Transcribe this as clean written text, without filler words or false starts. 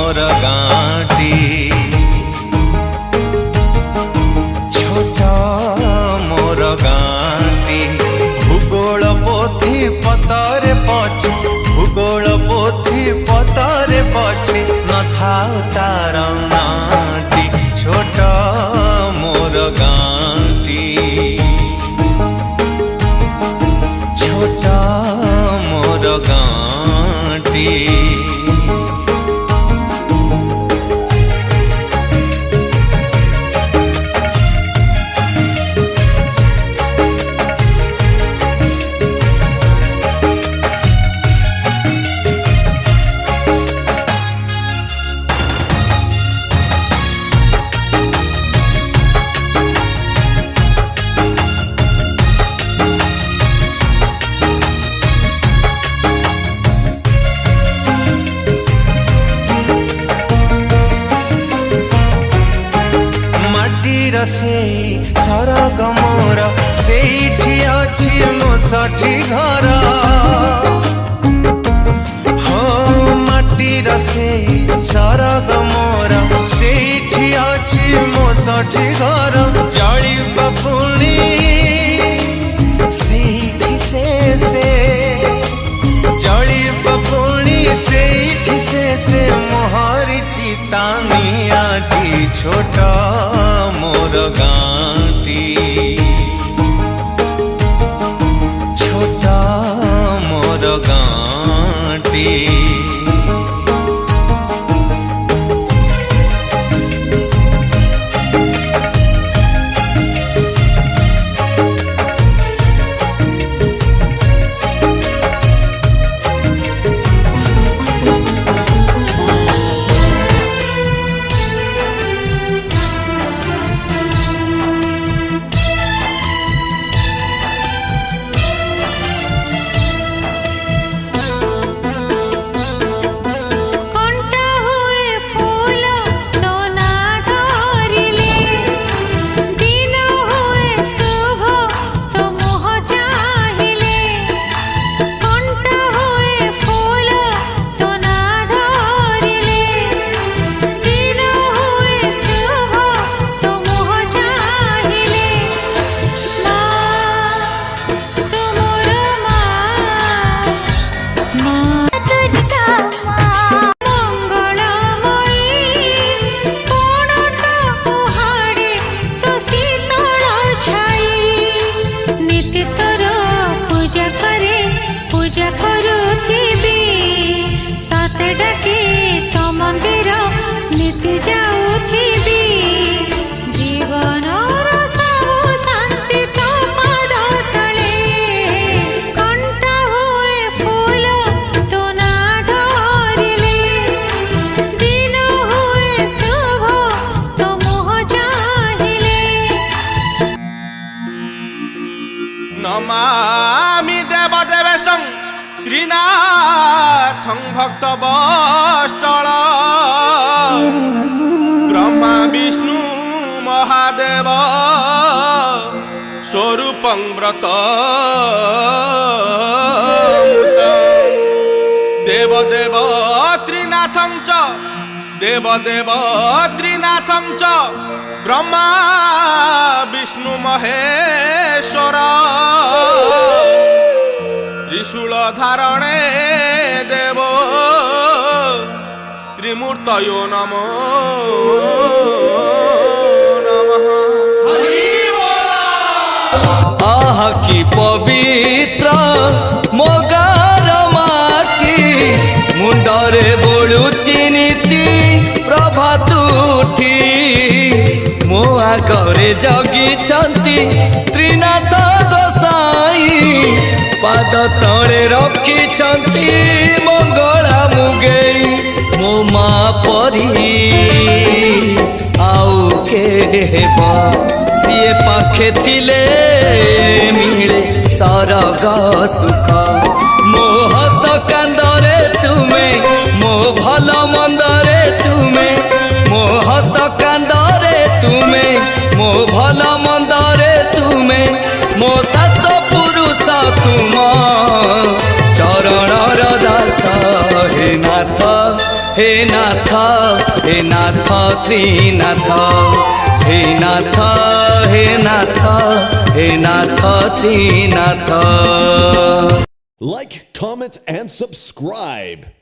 मोर गाँटी छोट मोर गाँटी भूगोल पोथी पतरे पछे भूगोल पोथी पतरे पछे न थाउ तार नाटी छोट मोर गाँटी छोट मोर गाँटी से सरग मोर सेठी अछि मो साठी घर हो माटीर से सरग मोर सेठी अछि मो साठी घर जळी बपुणी सेठी से जळी बपुणी सेठी से मोहरी चितानियाटी छोट मोर गाँटी छोट मोर गाँटी नमामि देवदेवेशं त्रिनाथं भक्तवत्सल ब्रह्मा विष्णु महादेव स्वरूपं व्रतमुतं देवदेव त्रिनाथं च देवदेव त्रिनाथं च ब्रह्मा विष्णु महेश्वर त्रिशूल धारणे देव त्रिमूर्तयो नमो नमः। आह की पवित्र मोगार माटी मुंडरे बोलुची नीति प्रभात उठी मो आगरे जगिछंती त्रिनाथ गोसाई पाद तले रखिछंती मंगला मुगेई मो मा परी आउ के हेब सीए पाखे थिले मिले सरग सुख मो हस कांदरे तुमे मो भल मंदरे तुमे मो हस कांदरे तुमे मो भल मंदरे तुमे मो सात पुरुष तुम चरण दास हे। हे नाथ हे नाथ हे नाथ त्रिनाथ हे नाथ हे नाथ हे नाथ Trinath. Like, comment, and subscribe.